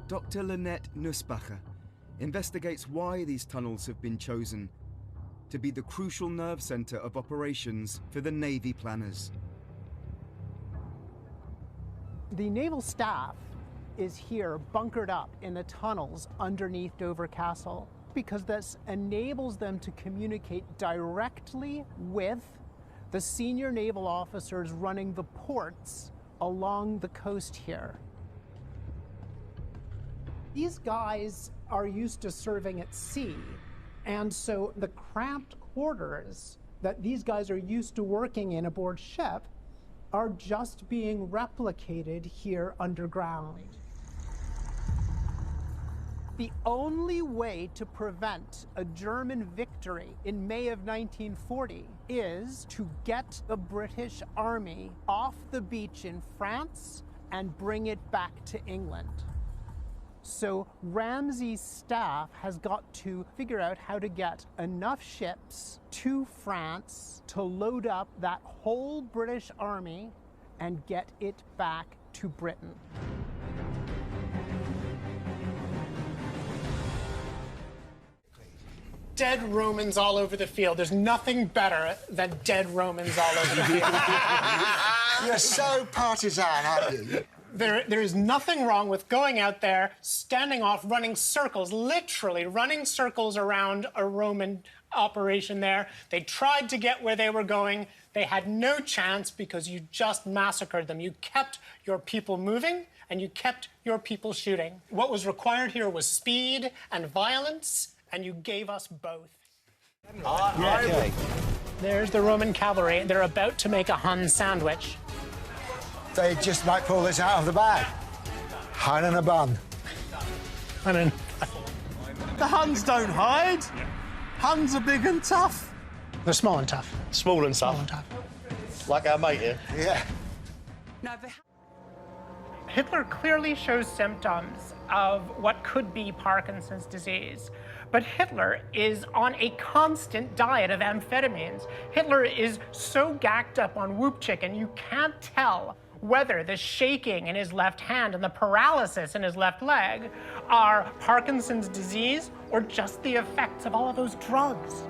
Dr. Lynette Nusbacher investigates why these tunnels have been chosen to be the crucial nerve center of operations for the Navy planners. The naval staff is here bunkered up in the tunnels underneath Dover Castle because this enables them to communicate directly with the senior naval officers running the ports along the coast here. These guys are used to serving at sea, and so the cramped quarters that these guys are used to working in aboard ship are just being replicated here underground. The only way to prevent a German victory in May of 1940 is to get the British Army off the beach in France and bring it back to England. So Ramsay's staff has got to figure out how to get enough ships to France to load up that whole British Army and get it back to Britain. Dead Romans all over the field. There's nothing better than dead Romans all over the field. You're so partisan, aren't you? There is nothing wrong with going out there, standing off, running circles, literally running circles around a Roman operation there. They tried to get where they were going. They had no chance because you just massacred them. You kept your people moving and you kept your people shooting. What was required here was speed and violence, and you gave us both. Okay. There's the Roman cavalry. They're about to make a Hun sandwich. They just might pull this out of the bag. Hun and a bun. The Huns don't hide. Huns are big and tough. They're small and tough. Small and tough. Small and tough. Like our mate here. Yeah. Hitler clearly shows symptoms of what could be Parkinson's disease. But Hitler is on a constant diet of amphetamines. Hitler is so gacked up on whoop chicken, you can't tell whether the shaking in his left hand and the paralysis in his left leg are Parkinson's disease or just the effects of all of those drugs.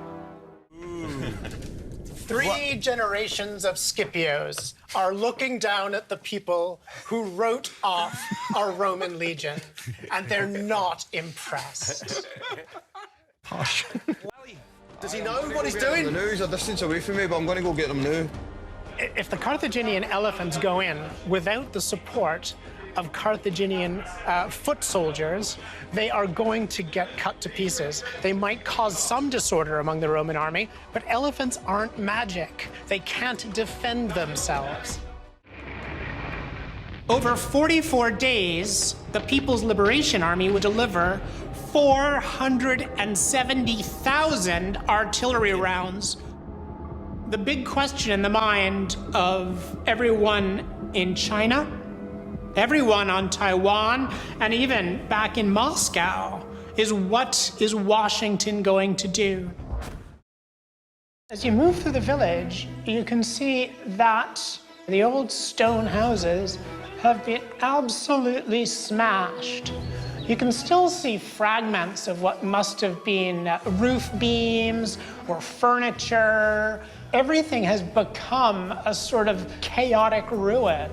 Three generations of Scipios are looking down at the people who wrote off our Roman legion, and they're not impressed. Posh. Does he know what he's doing? The news are distance away from me, but I'm going to go get them now. If the Carthaginian elephants go in without the support of Carthaginian foot soldiers, they are going to get cut to pieces. They might cause some disorder among the Roman army, but elephants aren't magic. They can't defend themselves. Over 44 days, the People's Liberation Army would deliver 470,000 artillery rounds. The big question in the mind of everyone in China, everyone on Taiwan, and even back in Moscow is what is Washington going to do? As you move through the village, you can see that the old stone houses have been absolutely smashed. You can still see fragments of what must have been roof beams or furniture. Everything has become a sort of chaotic ruin.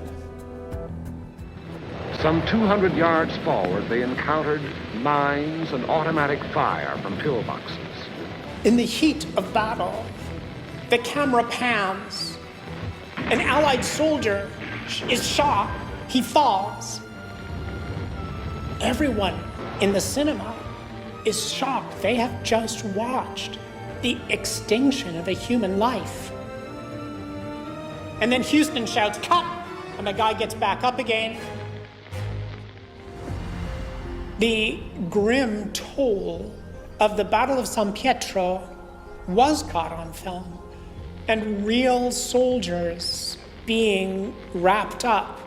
Some 200 yards forward, they encountered mines and automatic fire from pillboxes. In the heat of battle, the camera pans. An Allied soldier is shot. He falls. Everyone in the cinema is shocked. They have just watched the extinction of a human life. And then Houston shouts, "Cut!" and the guy gets back up again. The grim toll of the Battle of San Pietro was caught on film, and real soldiers being wrapped up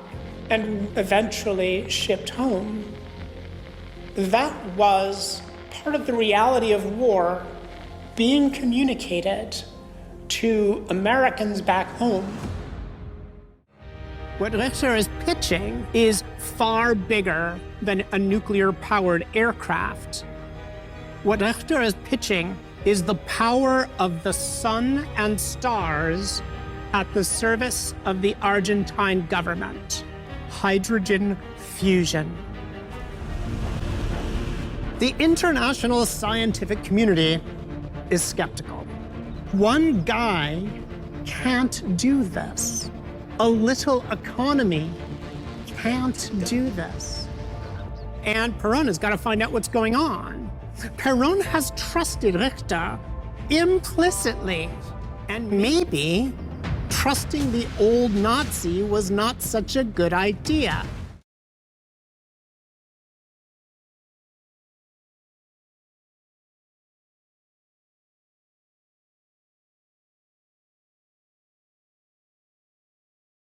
and eventually shipped home. That was part of the reality of war being communicated to Americans back home. What Richter is pitching is far bigger than a nuclear-powered aircraft. What Richter is pitching is the power of the sun and stars at the service of the Argentine government. Hydrogen fusion. The international scientific community is skeptical. One guy can't do this. A little economy can't do this. And Peron has got to find out what's going on. Peron has trusted Richter implicitly. And maybe trusting the old Nazi was not such a good idea.